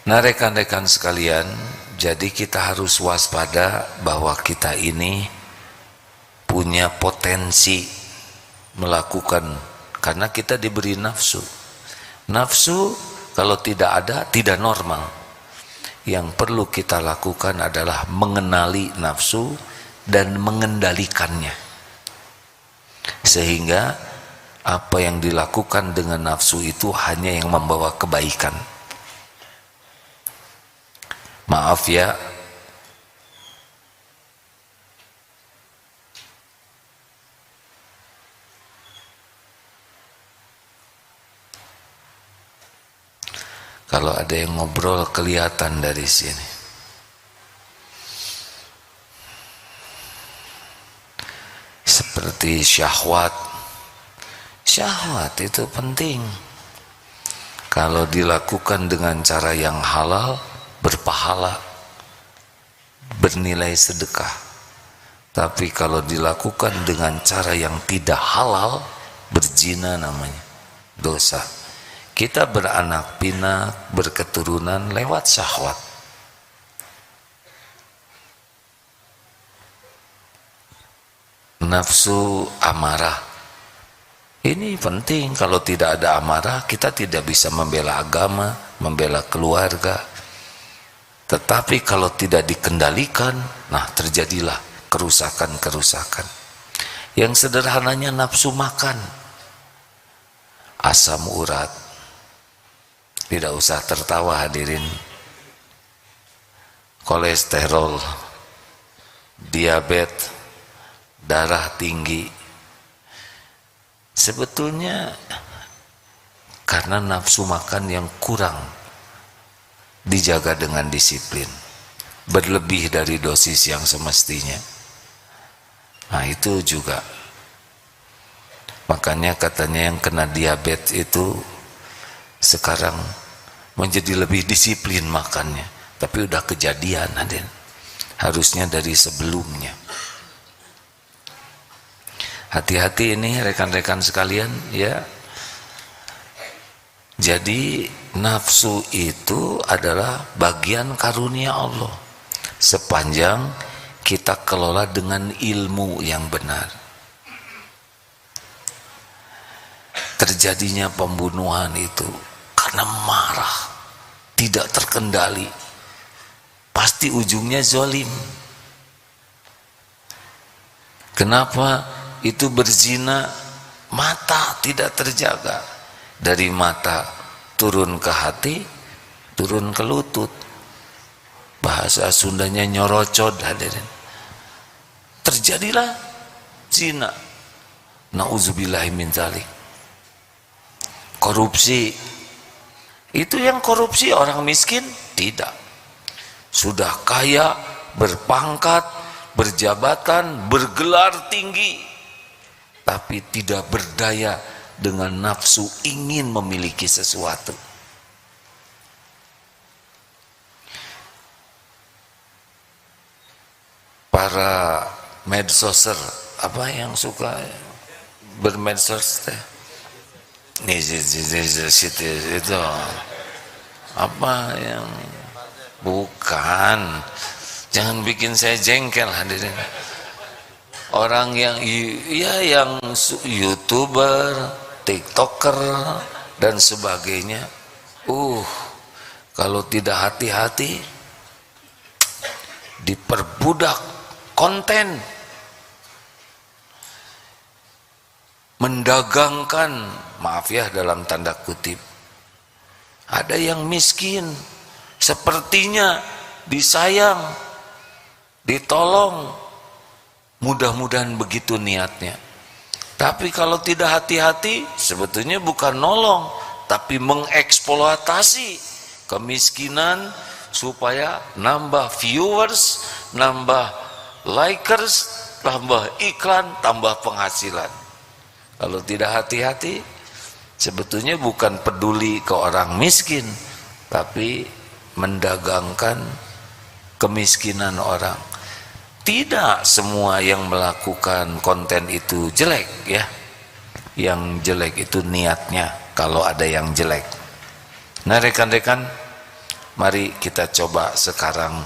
Nah rekan-rekan sekalian, jadi kita harus waspada bahwa kita ini punya potensi melakukan, karena kita diberi nafsu. Nafsu kalau tidak ada tidak normal. Yang perlu kita lakukan adalah mengenali nafsu dan mengendalikannya, sehingga apa yang dilakukan dengan nafsu itu hanya yang membawa kebaikan. Maaf ya, kalau ada yang ngobrol kelihatan dari sini. Seperti syahwat. Syahwat itu penting. Kalau dilakukan dengan cara yang halal, berpahala, bernilai sedekah. Tapi kalau dilakukan dengan cara yang tidak halal, berzina namanya, dosa. Kita beranak pinak, berketurunan lewat syahwat. Nafsu amarah. Ini penting, kalau tidak ada amarah, kita tidak bisa membela agama, membela keluarga. Tetapi kalau tidak dikendalikan, nah terjadilah kerusakan-kerusakan. Yang sederhananya nafsu makan, asam urat. Tidak usah tertawa hadirin. Kolesterol, diabetes, darah tinggi. Sebetulnya karena nafsu makan yang kurang dijaga dengan disiplin, berlebih dari dosis yang semestinya. Nah itu juga, makanya katanya yang kena diabetes itu sekarang menjadi lebih disiplin makannya. Tapi udah kejadian, hadirin. Harusnya dari sebelumnya. Hati-hati ini rekan-rekan sekalian ya. Jadi nafsu itu adalah bagian karunia Allah, sepanjang kita kelola dengan ilmu yang benar. Terjadinya pembunuhan itu karena marah, tidak terkendali, pasti ujungnya zalim. Kenapa? Itu berzina, mata tidak terjaga. Dari mata turun ke hati, turun ke lutut. Bahasa Sundanya nyorocod, hadirin. Terjadilah zina. Nauzubillahi min dzalik. Korupsi. Itu yang korupsi orang miskin? Tidak. Sudah kaya, berpangkat, berjabatan, bergelar tinggi, tapi tidak berdaya dengan nafsu ingin memiliki sesuatu. Para medsoser, apa yang suka bermedsos teh? Itu apa yang bukan? Jangan bikin saya jengkel, hadirin. Orang yang yang YouTuber, TikToker dan sebagainya, kalau tidak hati-hati diperbudak konten, mendagangkan, maaf ya dalam tanda kutip. Ada yang miskin, sepertinya disayang, ditolong, mudah-mudahan begitu niatnya. Tapi kalau tidak hati-hati, sebetulnya bukan nolong, tapi mengeksploitasi kemiskinan supaya nambah viewers, nambah likers, tambah iklan, tambah penghasilan. Kalau tidak hati-hati, sebetulnya bukan peduli ke orang miskin, tapi mendagangkan kemiskinan orang. Tidak semua yang melakukan konten itu jelek ya. Yang jelek itu niatnya, kalau ada yang jelek. Nah rekan-rekan, Mari kita coba sekarang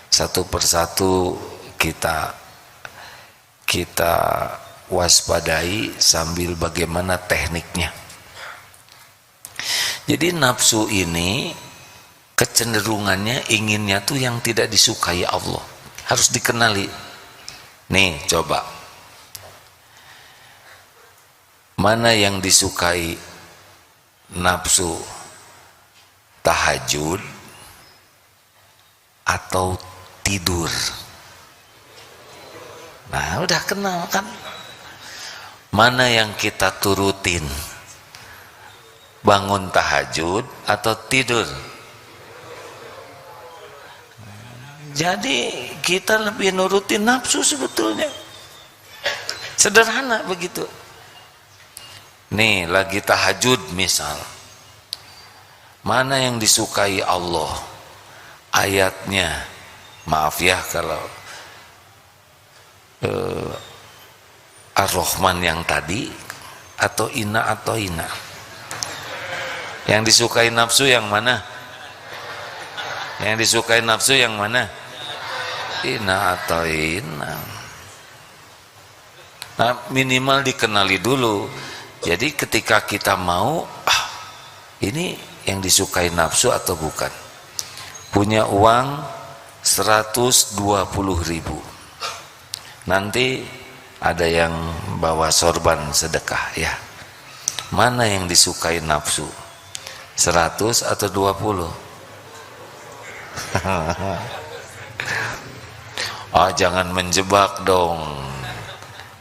satu persatu kita waspadai sambil bagaimana tekniknya. Jadi nafsu ini kecenderungannya inginnya tuh yang tidak disukai Allah, harus dikenali. Nih coba, mana yang disukai nafsu, tahajud atau tidur? Nah udah kenal kan. Mana yang kita turutin, bangun tahajud atau tidur? Jadi kita lebih nurutin nafsu sebetulnya. Sederhana begitu. Nih lagi tahajud misal, mana yang disukai Allah ayatnya? Maaf ya kalau Ar-Rahman yang tadi atau Ina atau Ina. Yang disukai nafsu yang mana? Yang disukai nafsu yang mana? Ina atau Ina. Nah, minimal dikenali dulu. Jadi ketika kita mau, ini yang disukai nafsu atau bukan? Punya uang 120.000. Nanti ada yang bawa sorban sedekah ya. Mana yang disukai nafsu? 100 atau 20? Jangan menjebak dong.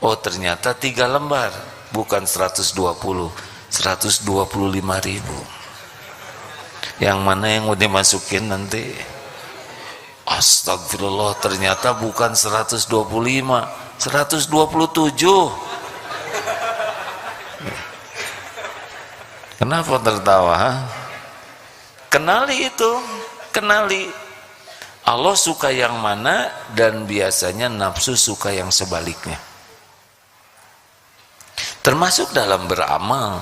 Oh ternyata 3 lembar, bukan 120, 125.000. Yang mana yang mau dimasukin nanti? Astagfirullah, ternyata bukan 125, 127. Kenapa tertawa? Kenali itu, kenali Allah suka yang mana, dan biasanya nafsu suka yang sebaliknya. Termasuk dalam beramal,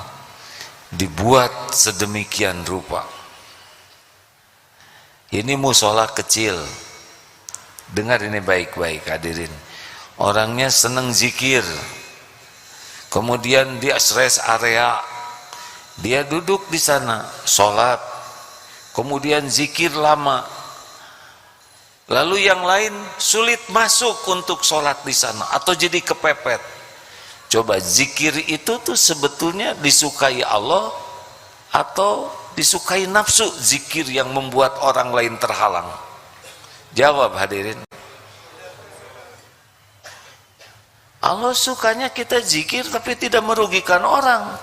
dibuat sedemikian rupa. Ini musola kecil, dengar ini baik-baik hadirin. Orangnya senang zikir, kemudian dia rest area, dia duduk di sana, sholat, kemudian zikir lama. Lalu yang lain sulit masuk untuk sholat di sana atau jadi kepepet. Coba zikir itu tuh sebetulnya disukai Allah atau disukai nafsu, zikir yang membuat orang lain terhalang? Jawab hadirin. Allah sukanya kita zikir tapi tidak merugikan orang.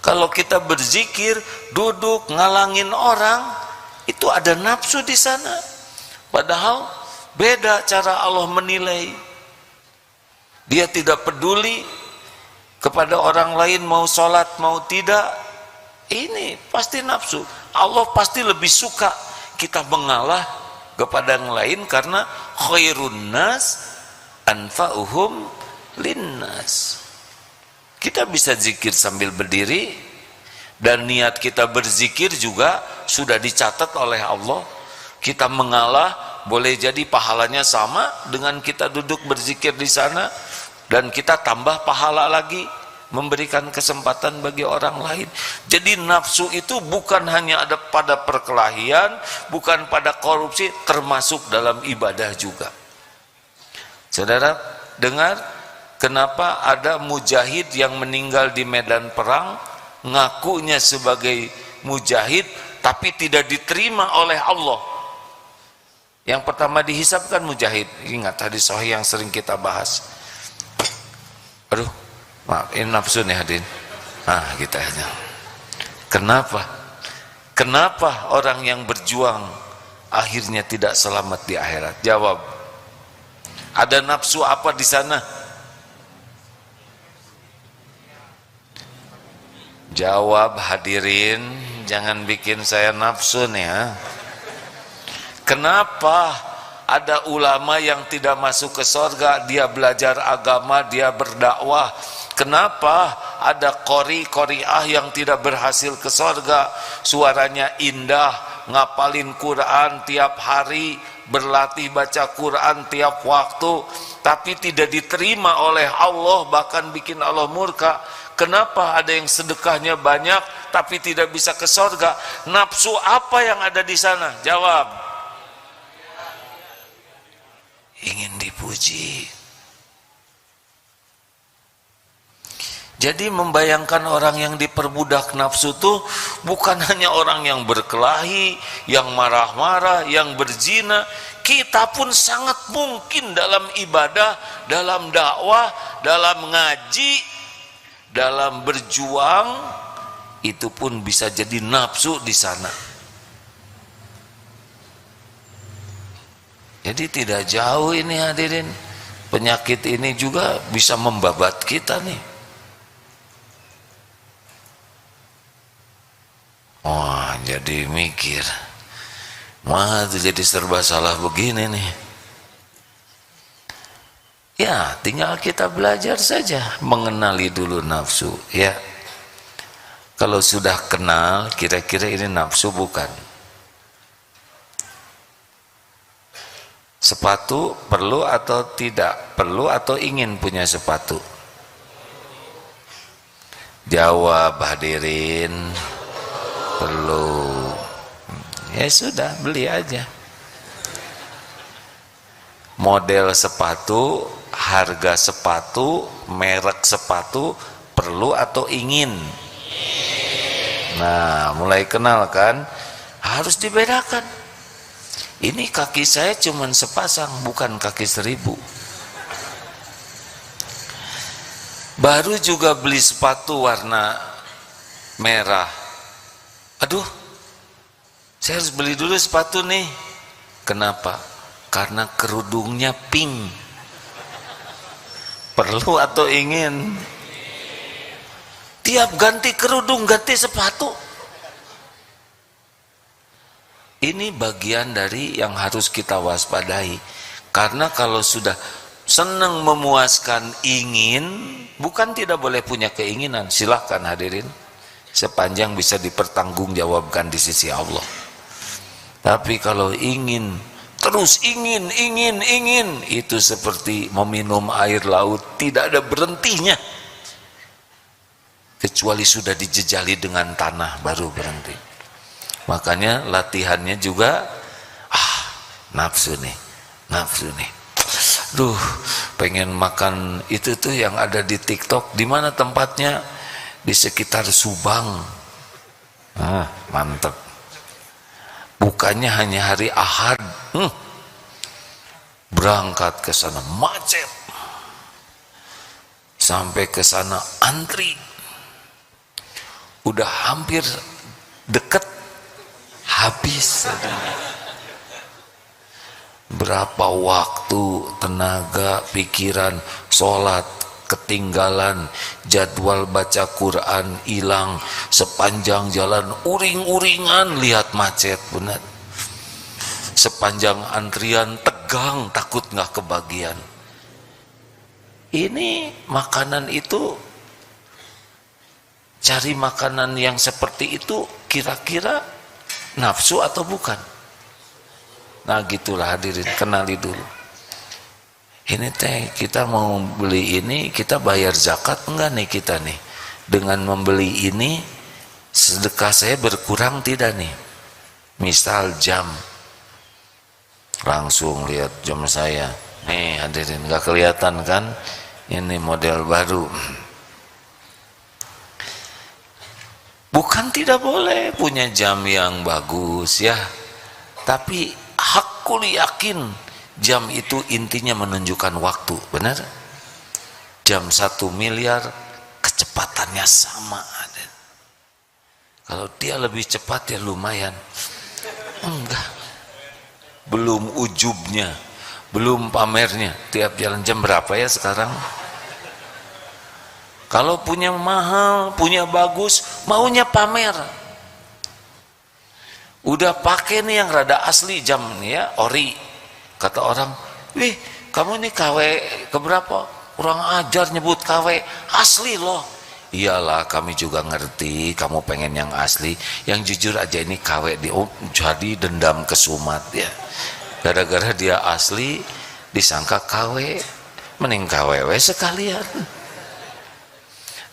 Kalau kita berzikir, duduk ngalangin orang, itu ada nafsu di sana. Padahal beda cara Allah menilai. Dia tidak peduli kepada orang lain mau sholat mau tidak. Ini pasti nafsu. Allah pasti lebih suka kita mengalah kepada yang lain, karena khairun nas anfa'uhum linnas. Kita bisa zikir sambil berdiri, dan niat kita berzikir juga sudah dicatat oleh Allah. Kita mengalah boleh jadi pahalanya sama dengan kita duduk berzikir di sana, dan kita tambah pahala lagi memberikan kesempatan bagi orang lain. Jadi nafsu itu bukan hanya ada pada perkelahian, bukan pada korupsi, termasuk dalam ibadah juga. Saudara dengar, kenapa ada mujahid yang meninggal di medan perang, ngakunya sebagai mujahid tapi tidak diterima oleh Allah? Yang pertama dihisabkan mujahid. Ingat hadis sahih yang sering kita bahas. Aduh, maaf, ini nafsu nih hadirin. Kita aja. Kenapa? Kenapa orang yang berjuang akhirnya tidak selamat di akhirat? Jawab. Ada nafsu apa di sana? Jawab hadirin, jangan bikin saya nafsu nih ya. Kenapa ada ulama yang tidak masuk ke surga? Dia belajar agama, dia berdakwah. Kenapa ada qori'ah yang tidak berhasil ke sorga, suaranya indah, ngapalin Quran tiap hari, berlatih baca Quran tiap waktu, tapi tidak diterima oleh Allah, bahkan bikin Allah murka. Kenapa ada yang sedekahnya banyak tapi tidak bisa ke sorga? Nafsu apa yang ada di sana? Jawab. Ingin dipuji. Jadi membayangkan orang yang diperbudak nafsu tuh bukan hanya orang yang berkelahi, yang marah-marah, yang berzina. Kita pun sangat mungkin dalam ibadah, dalam dakwah, dalam ngaji, dalam berjuang, itu pun bisa jadi nafsu di sana. Jadi tidak jauh ini hadirin, penyakit ini juga bisa membabat kita nih. Wah, jadi mikir, wah itu jadi serba salah begini nih. Ya, tinggal kita belajar saja mengenali dulu nafsu, ya. Kalau sudah kenal, kira-kira ini nafsu bukan. Sepatu perlu atau tidak? Perlu atau ingin punya sepatu? Jawab hadirin. Perlu. Ya sudah, beli aja. Model sepatu, harga sepatu, merek sepatu, perlu atau ingin? Nah, mulai kenal kan? Harus dibedakan. Ini kaki saya cuma sepasang, bukan kaki 1000. Baru juga beli sepatu warna merah. Aduh, saya harus beli dulu sepatu nih. Kenapa? Karena kerudungnya pink. Perlu atau ingin? Tiap ganti kerudung, ganti sepatu. Ini bagian dari yang harus kita waspadai. Karena kalau sudah senang memuaskan ingin, bukan tidak boleh punya keinginan. Silahkan hadirin, sepanjang bisa dipertanggungjawabkan di sisi Allah. Tapi kalau ingin, terus ingin, itu seperti meminum air laut, tidak ada berhentinya. Kecuali sudah dijejali dengan tanah, baru berhenti. Makanya latihannya juga nafsu nih. Duh, pengen makan itu tuh yang ada di TikTok. Di mana tempatnya? Di sekitar Subang. Mantap. Bukannya hanya hari Ahad. Berangkat ke sana macet. Sampai ke sana antri. Udah hampir deket, habis. Berapa waktu, tenaga, pikiran, sholat ketinggalan, jadwal baca Quran hilang, sepanjang jalan uring-uringan lihat macet, benar. Sepanjang antrian tegang, takut nggak kebagian. Ini makanan itu, cari makanan yang seperti itu kira-kira nafsu atau bukan? Nah gitulah hadirin, kenali dulu. Ini teh kita mau beli ini, kita bayar zakat enggak nih kita nih? Dengan membeli ini sedekah saya berkurang tidak nih? Misal jam, langsung lihat jam saya. Nih hadirin, nggak kelihatan kan? Ini model baru. Bukan tidak boleh punya jam yang bagus ya, tapi hakul yakin jam itu intinya menunjukkan waktu, benar? Jam 1 miliar kecepatannya sama. Kalau dia lebih cepat ya lumayan. Enggak. Belum ujubnya, belum pamernya. Tiap jalan jam berapa ya sekarang? Kalau punya mahal, punya bagus, maunya pamer. Udah pakai nih yang rada asli jam nih ya, ori. Kata orang, wih kamu ini KW keberapa? Kurang ajar nyebut KW, asli loh. Iyalah kami juga ngerti kamu pengen yang asli, yang jujur aja ini KW di jadi dendam kesumat ya. Gara-gara dia asli disangka KW, mending KWW sekalian.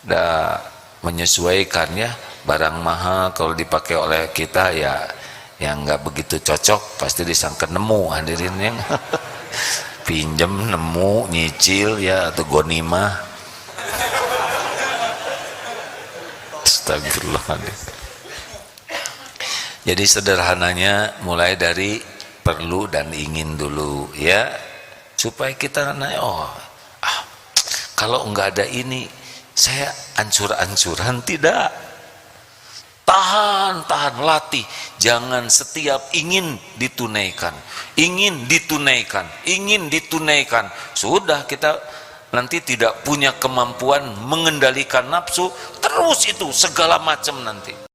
Dah menyesuaikannya, barang mahal kalau dipakai oleh kita ya yang nggak begitu cocok pasti disangka nemu, hadirin yang pinjem nemu nyicil ya atau gonimah. Astagfirullahaladzim. Jadi sederhananya mulai dari perlu dan ingin dulu ya, supaya kita kalau enggak ada ini saya ancur-ancuran. Tidak, tahan latih, jangan setiap ingin ditunaikan, sudah kita nanti tidak punya kemampuan mengendalikan nafsu, terus itu segala macam nanti.